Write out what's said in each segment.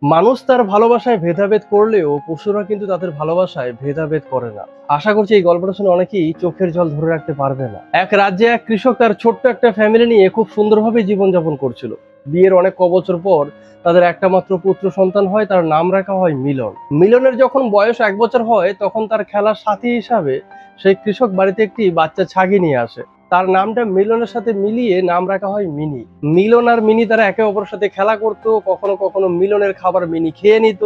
মানুষ তার ভালোবাসায় ভেদাভেদ করলেও পশুরা কিন্তু তাদের ভালোবাসায় ভেদাভেদ করে না। আশা করছি এই গল্পটা শুনে অনেকেই চোখের জল ধরে রাখতে পারবে না। এক রাজ্যে এক কৃষক তার ছোট্ট একটা ফ্যামিলি নিয়ে খুব সুন্দরভাবে জীবনযাপন করছিল। বিয়ের অনেক বছর পর তাদের একটা মাত্র পুত্র সন্তান হয়, তার নাম রাখা হয় মিলন। মিলনের যখন বয়স 1 বছর হয় তখন তার খেলার সাথী হিসাবে সেই কৃষক বাড়িতে একটি বাচ্চা ছাগি নিয়ে আসে। তার নামটা মিলনের সাথে মিলিয়ে নাম রাখা হয় মিনি। মিলন আর মিনি তারা একে অপরের সাথে খেলা করতো, কখনো কখনো মিলনের খাবার মিনি খেয়ে নিত,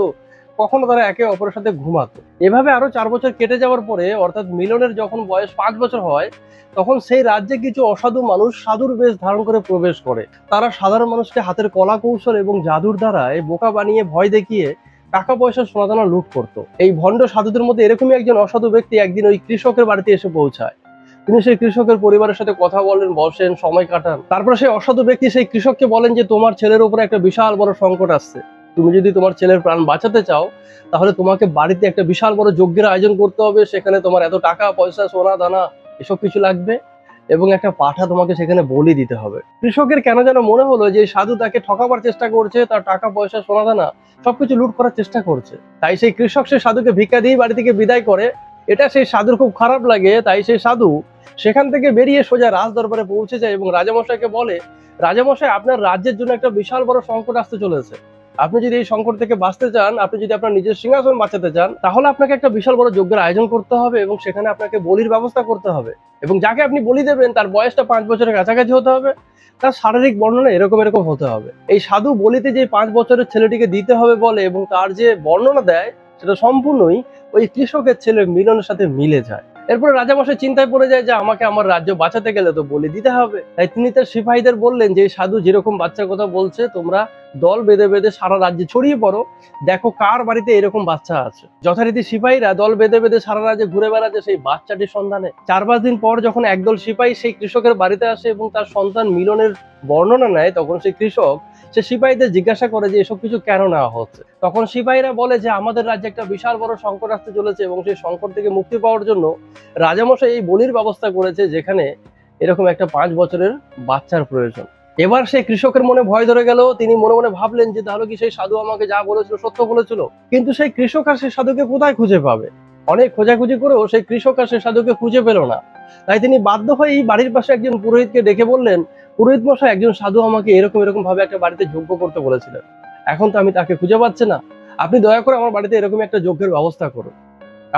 কখনো তারা একে অপরের সাথে ঘুমাতো। এভাবে আরো 4 বছর কেটে যাওয়ার পরে, অর্থাৎ মিলনের যখন বয়স 5 বছর হয়, তখন সেই রাজ্যে কিছু অসাধু মানুষ সাধুর বেশ ধারণ করে প্রবেশ করে। তারা সাধারণ মানুষকে হাতের কলা কৌশল এবং জাদুর দ্বারায় বোকা বানিয়ে ভয় দেখিয়ে টাকা পয়সা সোনাদানা লুট করতো। এই ভণ্ড সাধুদের মধ্যে এরকমই একজন অসাধু ব্যক্তি একদিন ওই কৃষকের বাড়িতে এসে পৌঁছায়। তিনি সেই কৃষকের পরিবারের সাথে কথা বলেন, বসেন, সময় কাটান। তারপরে সেই অসাধু ব্যক্তি সেই কৃষককে বলেন যে তোমার ছেলের উপরে একটা বিশাল বড় সংকট আসছে। তুমি যদি তোমার ছেলের প্রাণ বাঁচাতে চাও তাহলে তোমাকে বাড়িতে একটা বিশাল বড় যজ্ঞের আয়োজন করতে হবে। সেখানে তোমার এত টাকা পয়সা সোনা দানা এসব কিছু লাগবে এবং একটা পাঠা তোমাকে সেখানে বলি দিতে হবে। কৃষকের কেন যেন মনে হলো যে সাধু তাকে ঠকাবার চেষ্টা করছে, তার টাকা পয়সা সোনা দানা সবকিছু লুট করার চেষ্টা করছে। তাই সেই কৃষক সেই সাধুকে ভিক্ষা দিয়ে বাড়ি থেকে বিদায় করে। এটা সেই সাধুর খুব খারাপ লাগে। তাই সেই সাধু সেখান থেকে বেরিয়ে সোজা রাজ দরবারে পৌঁছে যায় এবং রাজামশাইকে বলে, রাজামশাই, আপনার রাজ্যের জন্য একটা বিশাল বড় সংকট আসতে চলেছে। আপনি যদি এই সংকট থেকে বাঁচতে চান, আপনি যদি আপনার নিজের সিংহাসন বাঁচাতে চান, তাহলে আপনাকে একটা বিশাল বড় যজ্ঞের আয়োজন করতে হবে এবং সেখানে আপনাকে বলির ব্যবস্থা করতে হবে। এবং যাকে আপনি বলি দেবেন তার বয়সটা 5 বছরের কাছাকাছি হতে হবে, তার শারীরিক বর্ণনা এরকম এরকম হতে হবে। এই সাধু বলিতে যে 5 বছরের ছেলেটিকে দিতে হবে বলে এবং তার যে বর্ণনা দেয় সেটা সম্পূর্ণই ওই কৃষকের ছেলে মিলনের সাথে মিলে যায়। এরপরে রাজামশাই চিন্তায় পড়ে যায় যে আমাকে আমার রাজ্য বাঁচাতে গেলে তো বলি দিতে হবে। তাই তিনি তার সিপাহীদের বললেন যে সাধু যেরকম বাচ্চার কথা বলছে তোমরা দল বেঁধে বেঁধে সারা রাজ্যে ছড়িয়ে পড়ো, দেখো কার বাড়িতে এরকম বাচ্চা আছে। যথারীতি সিপাহীরা দল বেঁধে বেঁধে সারা রাজ্যে ঘুরে বেড়াচ্ছে সেই বাচ্চাটির সন্ধানে। 4-5 দিন পর যখন একদল সিপাহী সেই কৃষকের বাড়িতে আসে এবং তার সন্তান মিলনের বর্ণনা নেয়, তখন সেই কৃষক সে সিপাহীদের জিজ্ঞাসা করে যে এসব কিছু কেন নেওয়া হচ্ছে। তখন সিপাহীরা বলে যে আমাদের রাজ্যে একটা বিশাল বড় সংকট আসতে চলেছে এবং সেই সংকট থেকে মুক্তি পাওয়ার জন্য রাজামশাই এই বলির ব্যবস্থা করেছে যেখানে এরকম একটা 5 বছরের বাচ্চার প্রয়োজন। এবার সেই কৃষকের মনে ভয় ধরে গেল। তিনি মনে মনে ভাবলেন যে তাহলে কি সেই সাধু আমাকে যা বলেছিল সত্য বলেছিল। কিন্তু সেই কৃষক আর সেই সাধুকে কোথায় খুঁজে পাবে? অনেক খোঁজাখুঁজি করেও সেই কৃষক আর সেই সাধুকে খুঁজে পেল না। তাই তিনি বাধ্য হয়ে এই বাড়ির পাশে একজন পুরোহিতকে ডেকে বললেন, পুরোহিত মশাই, একজন সাধু আমাকে এরকম এরকম ভাবে একটা বাড়িতে যজ্ঞ করতে বলেছিলেন, এখন তো আমি তাকে খুঁজে পাচ্ছি না। আপনি দয়া করে আমার বাড়িতে এরকম একটা যজ্ঞের ব্যবস্থা করুন।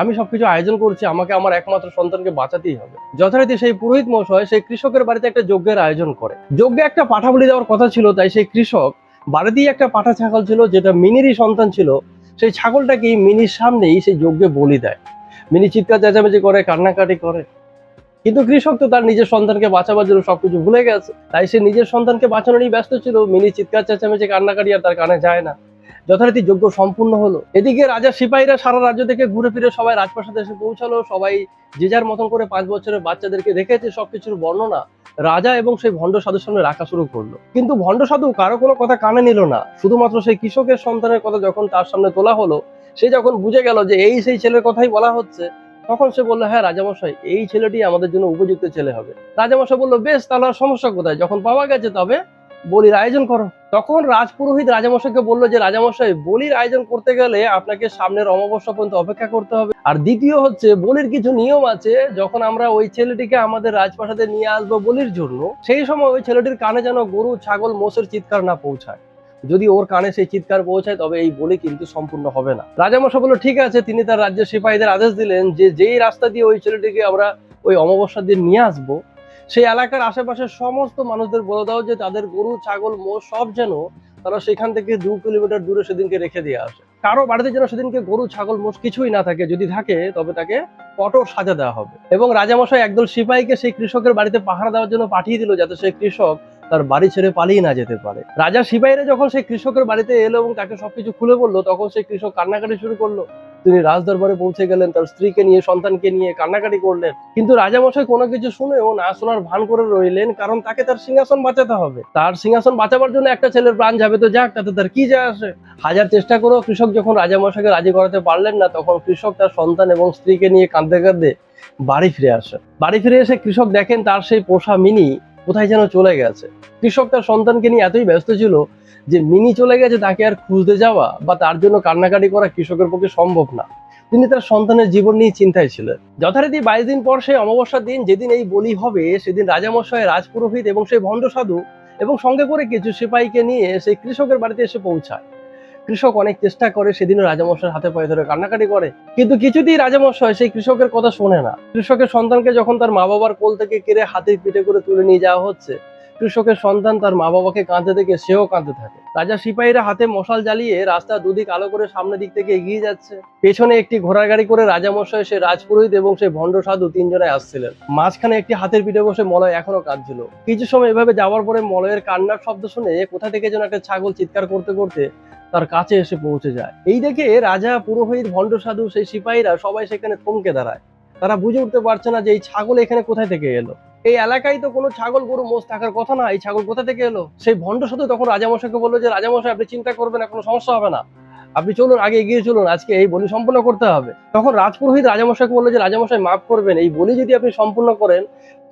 আমি সবকিছু আয়োজন করছি, আমাকে আমার একমাত্র সন্তানকে বাঁচাতেই হবে। যথারীতি সেই পুরোহিত মশাই সেই কৃষকের বাড়িতে একটা যজ্ঞের আয়োজন করে। যজ্ঞে একটা পাঠা বলি দেওয়ার কথা ছিল, তাই সেই কৃষক বাড়িতেই একটা পাঠা ছাগল ছিল যেটা মিনিরই সন্তান ছিল। সেই ছাগলটাকে মিনির সামনেই সেই যজ্ঞে বলি দেয়। মিনি চিৎকার চেঁচামেচি করে, কান্নাকাটি করে, কিন্তু কৃষক তো তার নিজের সন্তানকে বাঁচাবার জন্য সবকিছু ভুলে গেছে। তাই সে নিজের সন্তানকে বাঁচানো নিয়ে ব্যস্ত ছিল। মিনি চিৎকার চেঁচামেচি কান্নাকাটি আর তার কানে যায় না। যথারীতি যজ্ঞ সম্পূর্ণ হলো। এদিকে রাজার সিপাহীরা সারা রাজ্য থেকে ঘুরে ফিরে সবাই রাজপ্রাসাদে এসে পৌঁছালো। সবাই যে যার মতন করে 5 বছরের বাচ্চাদেরকে দেখেছে, সবকিছুর বর্ণনা রাজা এবং সেই ভণ্ড সাধুর সামনে রাখা শুরু করলো। কিন্তু ভণ্ড সাধু কারো কোনো কথা কানে নিল না। শুধুমাত্র সেই কৃষকের সন্তানের কথা যখন তার সামনে তোলা হলো, সে যখন বুঝে গেল যে এই সেই ছেলের কথাই বলা হচ্ছে, তখন সে বললো, হ্যাঁ রাজামশাই, এই ছেলেটি আমাদের জন্য উপযুক্ত ছেলে হবে। রাজামশাই বললো, বেশ, তাহলে আর সমস্যা কোথায়, যখন পাওয়া গেছে তবে বলির আয়োজন করো। তখন রাজপুরোহিত রাজামশাইকে বললো যে রাজামশাই, বলির আয়োজন করতে গেলে আপনাকে সামনের অমাবস্যা পর্যন্ত অপেক্ষা করতে হবে। আর দ্বিতীয় হচ্ছে, বলির কিছু নিয়ম আছে। যখন আমরা ওই ছেলেটিকে আমাদের রাজপ্রাসাদে নিয়ে আসবো বলির জন্য, সেই সময় ওই ছেলেটির কানে যেন গরু, ছাগল, মোষের চিৎকার না পৌঁছায়। যদি ওর কানে সেই চিৎকার পৌঁছায় তবে এই বলি কিন্তু সম্পূর্ণ হবে না। রাজামশাই বলল, ঠিক আছে। তিনি তার রাজ্যের সিপাহীদের আদেশ দিলেন যে যেই রাস্তা দিয়ে ওই ছেলেটিকে আমরা ওই অমাবস্যার দিন নিয়ে আসবো, সেই এলাকার আশেপাশের সমস্ত মানুষদের বলে দাও যে তাদের গরু, ছাগল, মোষ সব যেন তারা সেখান থেকে 2 কিলোমিটার দূরে সেদিনকে রেখে দিয়ে আসে। কারো বাড়িতে যেন সেদিনকে গরু, ছাগল, মোষ কিছুই না থাকে। যদি থাকে তবে তাকে কঠোর সাজা দেওয়া হবে। এবং রাজামশাই একদল সিপাহীকে সেই কৃষকের বাড়িতে পাহারা দেওয়ার জন্য পাঠিয়ে দিল, যাতে সেই কৃষক তার বাড়ি ছেড়ে পালিয়ে না যেতে পারে। রাজার সিপাহীরা যখন সেই কৃষকের বাড়িতে এলো এবং তাকে সবকিছু খুলে বললো, তখন সেই কৃষক কান্নাকাটি শুরু করলো। তিনি রাজদরবারে পৌঁছে গেলেন, তার স্ত্রীকে নিয়ে, সন্তানকে নিয়ে কান্নাকাটি করলেন। কিন্তু রাজামশাই কোনো কিছু শুনেও না শোনার ভান করে রইলেন, কারণ তাকে তার সিংহাসন বাঁচাতে হবে। তার সিংহাসন বাঁচাবার জন্য একটা ছেলের প্রাণ যাবে তো যাক, তাতে তার কি যায় আসে। হাজার চেষ্টা করেও কৃষক যখন রাজামশাইকে রাজি করাতে পারলেন না, তখন কৃষক তার সন্তান এবং স্ত্রীকে নিয়ে কাঁদতে কাঁদতে বাড়ি ফিরে আসে। বাড়ি ফিরে এসে কৃষক দেখেন তার সেই পোষা মিনি কোথায় যেন চলে গেছে। কৃষক তার সন্তানকে নিয়ে এতই ব্যস্ত ছিল যে মিনি চলে গেছে তাকে আর খুঁজতে যাওয়া বা তার জন্য কান্নাকাটি করা কৃষকের পক্ষে সম্ভব না। তিনি তার সন্তানের জীবন নিয়ে চিন্তায় ছিলেন। যথারীতি 22 দিন পর সেই অমাবস্যার দিন যেদিন এই বলি হবে, সেদিন রাজামশাই, রাজপুরোহিত এবং সেই ভণ্ড সাধু এবং সঙ্গে করে কিছু সিপাহীকে নিয়ে সেই কৃষকের বাড়িতে এসে পৌঁছায়। কৃষক অনেক চেষ্টা করে, সেদিনও রাজামশাইয়ের হাতে পায়ে ধরে কান্নাকাটি করে, কিন্তু কিছুতেই রাজামশাই সেই কৃষকের কথা শোনে না। কৃষকের সন্তানকে যখন তার মা বাবার কোল থেকে কেড়ে হাতের পিঠে করে তুলে নিয়ে যাওয়া হচ্ছে, কৃষকের সন্তান তার মা বাবাকে কাঁদতে দেখে সেও কাঁদতে থাকে। রাজা সিপাহীরা হাতে মশাল জ্বালিয়ে রাস্তা দুদিক আলো করে সামনের দিক থেকে এগিয়ে যাচ্ছে। পেছনে একটি ঘোড়ার গাড়ি করে রাজামশাই, সে রাজপুরোহিত এবং সে ভণ্ড সাধু তিনজনে আসছিলেন। মাঝখানে একটি হাতের পিঠে বসে মলয় এখনো কাঁদছিল। কিছু সময় এভাবে যাওয়ার পরে মলয়ের কান্নার শব্দ শুনে কোথা থেকে যেন একটা ছাগল চিৎকার করতে করতে তার কাছে এসে পৌঁছে যায়। এই দেখে রাজা, পুরোহিত, ভণ্ড সাধু, সেই সিপাহীরা সবাই সেখানে থমকে দাঁড়ায়। তারা বুঝে উঠতে পারছে না যে এই ছাগল এখানে কোথায় থেকে এলো। এই এলাকায় তো কোনো ছাগল গরু মোষ থাকার কথা না, এই ছাগল কোথা থেকে এলো? সেই ভণ্ড সাধু তখন রাজামশাইকে বললো যে রাজামশাই, আপনি চিন্তা করবেন না, কোনো সমস্যা হবে না, আপনি চলুন, আগে এগিয়ে চলুন, আজকে এই বলি সম্পূর্ণ করতে হবে। তখন রাজপুরোহিত রাজামশাইকে বললো যে রাজামশাই, মাফ করবেন, এই বলি যদি আপনি সম্পূর্ণ করেন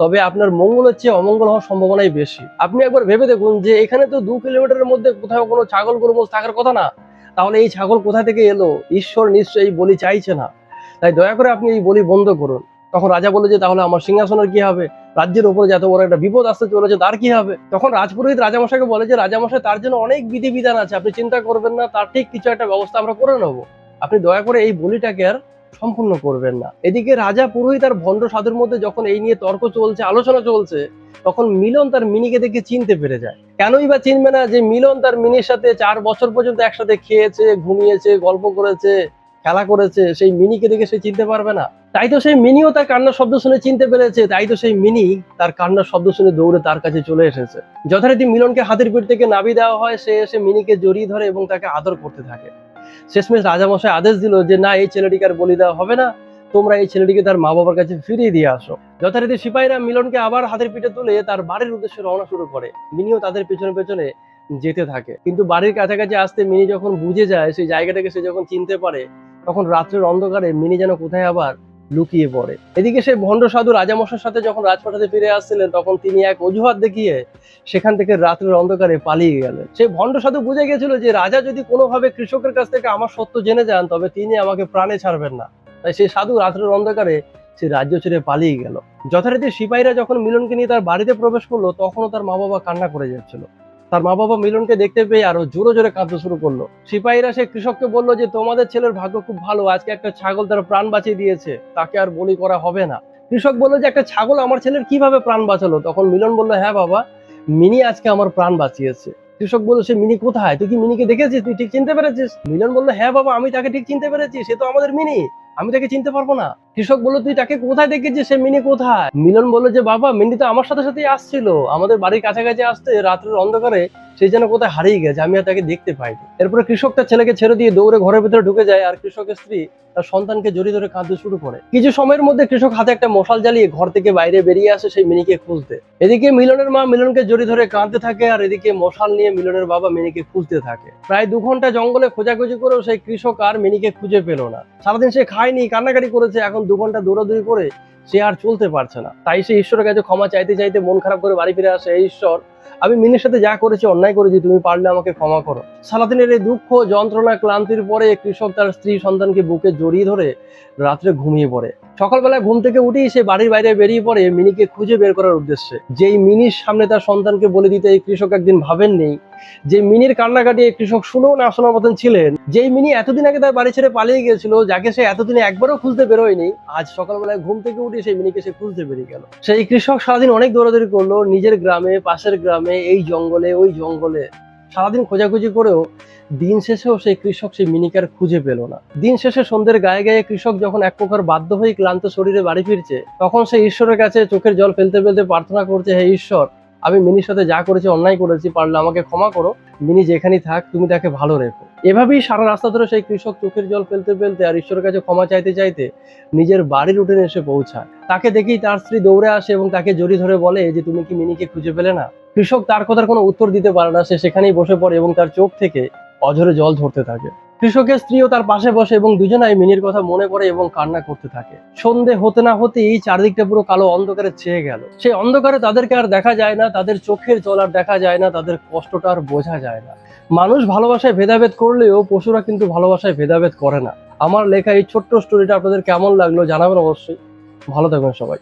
তবে আপনার মঙ্গলের চেয়ে অমঙ্গল হওয়ার সম্ভাবনাই বেশি। আপনি একবার ভেবে দেখুন যে এখানে তো 2 কিলোমিটারের মধ্যে কোথাও কোনো ছাগল গরু মোষ থাকার কথা না, তাহলে এই ছাগল কোথা থেকে এলো? ঈশ্বর নিশ্চয়ই এই বলি চাইছে না, তাই দয়া করে আপনি এই বলি বন্ধ করুন। তখন রাজা বললো যে তাহলে আমার সিংহাসনের কি হবে? রাজ্যের উপরে যত বড় একটা বিপদ আসতে চলেছে তার কি হবে? তখন রাজপুরোহিত রাজামশাইকে বলে যে রাজামশাই, তার জন্য অনেক বিধিবিধান আছে, আপনি চিন্তা করবেন না, তার ঠিক কিছু একটা ব্যবস্থা আমরা করে নেবো, আপনি দয়া করে এই বলিটাকে আর সম্পূর্ণ করবেন না। এদিকে রাজা, পুরোহিত আর ভণ্ড সাধুর মধ্যে যখন এই নিয়ে তর্ক চলছে, আলোচনা চলছে, তখন মিলন তার মিনিকে দেখে চিনতে পেরে যায়। কেনই বা চিনবে না যে মিলন তার মিনির সাথে 4 বছর পর্যন্ত একসাথে খেয়েছে, ঘুমিয়েছে, গল্প করেছে, খেলা করেছে, সেই মিনিকে দেখে সে চিনতে পারবে না? তাই তো সেই মিনিও তার কান্নার শব্দ শুনে চিনতে পেরেছে, তাই তো সেই মিনি তার কান্নার শব্দ শুনে দৌড়ে তার কাছে চলে এসেছে। যথারীতি মিলনকে হাতের পিঠ থেকে নাবি দেওয়া হয়, সে এসে মিনিকে জড়িয়ে ধরে এবং তাকে আদর করতে থাকে। শেষমেশ রাজামশাই আদেশ দিল যে না, এই ছেলেটিকে আর বলি দেওয়া হবে না, তোমরা এই ছেলেটিকে তার মা বাবার কাছে ফিরিয়ে দিয়ে আসো। যথারীতি সিপাহীরা মিলনকে আবার হাতের পিঠে তুলে তার বাড়ির উদ্দেশ্যে রওনা শুরু করে। মিনিও তাদের পেছনে পেছনে যেতে থাকে, কিন্তু বাড়ির কাছাকাছি আসতে মিনি যখন বুঝে যায়, সেই জায়গাটাকে সে যখন চিনতে পারে, তখন রাত্রের অন্ধকারে মিনি যেন কোথায় আবার লুকিয়ে পড়ে। এদিকে সেই ভণ্ড সাধু রাজামশাইয়ের সাথে যখন রাজপ্রাসাদে ফিরে আসছিলেন, তখন তিনি এক অজুহাত দেখিয়ে সেখান থেকে রাত্রের অন্ধকারে পালিয়ে গেলেন। সেই ভণ্ড সাধু বুঝে গেছিল যে রাজা যদি কোনোভাবে কৃষকের কাছ থেকে আমার সত্য জেনে যান, তবে তিনি আমাকে প্রাণে ছাড়বেন না। তাই সেই সাধু রাত্রের অন্ধকারে সে রাজ্য ছেড়ে পালিয়ে গেল। যথারীতি সিপাহীরা যখন মিলনকে নিয়ে তার বাড়িতে প্রবেশ করলো, তখনও তার মা বাবা কান্না করে যাচ্ছিল। তার মা বাবা মিলনকে দেখতে পেয়ে আরো জোরে জোরে কাঁদতে শুরু করলো। সিপাহীরা সে কৃষককে বললো যে তোমাদের ছেলের ভাগ্য খুব ভালো, আজকে একটা ছাগল তার প্রাণ বাঁচিয়ে দিয়েছে, তাকে আর বলি করা হবে না। কৃষক বললো যে একটা ছাগল আমার ছেলের কিভাবে প্রাণ বাঁচালো? তখন মিলন বললো, হ্যাঁ বাবা, মিনি আজকে আমার প্রাণ বাঁচিয়েছে। কৃষক বললো, সে মিনি কোথায়? তুই কি মিনিকে দেখেছিস? তুই ঠিক চিনতে পেরেছিস? মিলন বললো, হ্যাঁ বাবা, আমি তাকে ঠিক চিনতে পেরেছি, সে তো আমাদের মিনি, আমি তাকে চিনতে পারবো না। কৃষক বললো, তুই তাকে কোথায় দেখেছিস? সে মিনি কোথায়? মিলন বললো যে বাবা, মিনি তো আমার সাথে সাথেই আসছিল, আমাদের বাড়ির কাছাকাছি আসতে রাত্রের অন্ধকারে সে যেন কোথায় হারিয়ে গেছে, আমি আর তাকে দেখতে পাইনি। এরপরে কৃষক তার ছেলেকে ছেড়ে দিয়ে দৌড়ে ঘরের ভিতরে ঢুকে যায়, আর কৃষকের স্ত্রী তার সন্তানকে জড়িয়ে ধরে কাঁদতে শুরু করে। কিছু সময়ের মধ্যে কৃষক হাতে একটা মশাল জ্বালিয়ে ঘর থেকে বাইরে বেরিয়ে আসে সেই মিনিকে খুঁজতে। এদিকে মিলনের মা মিলনকে জড়িয়ে ধরে কাঁদতে থাকে, আর এদিকে মশাল নিয়ে মিলনের বাবা মিনিকে খুঁজতে থাকে। প্রায় 2 ঘন্টা জঙ্গলে খোঁজাখুঁজি করেও সেই কৃষক আর মিনিকে খুঁজে পেল না। সারাদিন সে খায়নি, কান্নাকাটি করেছে, এখন 2 ঘন্টা দৌড়াদৌড়ি করে সে আর চলতে পারছে না। তাই সে ঈশ্বরের কাছে ক্ষমা চাইতে চাইতে মন খারাপ করে বাড়ি ফিরে আসে। এই ঈশ্বর, আমি মিনির সাথে যা করেছি অন্যায় করেছি, তুমি পারলে আমাকে ক্ষমা করো। সারাদিনের এই দুঃখ, যন্ত্রণা, ক্লান্তির পরে কৃষক তার স্ত্রী সন্তানকে বুকে জড়িয়ে ধরে রাত্রে ঘুমিয়ে পড়ে। সকালবেলা ঘুম থেকে উঠেই সে বাড়ির বাইরে বেরিয়ে পড়ে মিনিকে খুঁজে বের করার উদ্দেশ্যে। যেই মিনির সামনে তার সন্তানকে বলে দিতে এই কৃষক একদিন ভাবেননি, যে মিনির কান্নাকাটি এই কৃষক শুনেও না শোনার মতন ছিলেন, যেই মিনি এতদিন আগে তার বাড়ি ছেড়ে পালিয়ে গিয়েছিল, যাকে সে এতদিনে একবারও খুঁজতে বেরোয়নি, আজ সকালবেলায় ঘুম থেকে উঠে সেই মিনিকে সে খুঁজতে বেরিয়ে গেল। সেই কৃষক সারাদিন অনেক দৌড়াদৌড়ি করলো, নিজের গ্রামে, পাশের গ্রামে, এই জঙ্গলে, ওই জঙ্গলে, সারাদিন খোঁজাখুঁজি করেও দিন শেষেও সেই কৃষক সেই মিনিকে আর খুঁজে পেল না। দিন শেষে সন্ধ্যের গায়ে গায়ে কৃষক যখন এক প্রকার বাধ্য হয়ে ক্লান্ত শরীরে বাড়ি ফিরছে, তখন সে ঈশ্বরের কাছে চোখের জল ফেলতে ফেলতে প্রার্থনা করছে, হে ঈশ্বর, আমি মিনির সাথে যা করেছি অন্যায় করেছি, পারলে আমাকে ক্ষমা করো, মিনি যেখানেই থাক তুমি তাকে ভালো রেখো। এভাবেই সারা রাস্তা ধরে সেই কৃষক চোখের জল ফেলতে ফেলতে আর ঈশ্বরের কাছে ক্ষমা চাইতে চাইতে নিজের বাড়ির উঠোনে এসে পৌঁছায়। তাকে দেখেই তার স্ত্রী দৌড়ে আসে এবং তাকে জড়িয়ে ধরে বলে যে তুমি কি মিনিকে খুঁজে পেলে না? কৃষক তার কথার কোনো উত্তর দিতে পারে না, সে সেখানেই বসে পড়ে এবং তার চোখ থেকে অঝরে জল ঝরতে থাকে। কৃষকের স্ত্রীও তার পাশে বসে এবং দুজনাই মিনির কথা মনে পড়ে এবং কান্না করতে থাকে। সন্ধে হতে না হতেই চারদিকটা পুরো কালো অন্ধকারে ছেয়ে গেল। সেই অন্ধকারে তাদেরকে আর দেখা যায় না, তাদের চোখের জল আর দেখা যায় না, তাদের কষ্টটা আর বোঝা যায় না। মানুষ ভালোবাসায় ভেদাভেদ করলেও পশুরা কিন্তু ভালোবাসায় ভেদাভেদ করে না। আমার লেখা এই ছোট্ট স্টোরিটা আপনাদের কেমন লাগলো জানাবেন অবশ্যই। ভালো থাকবেন সবাই।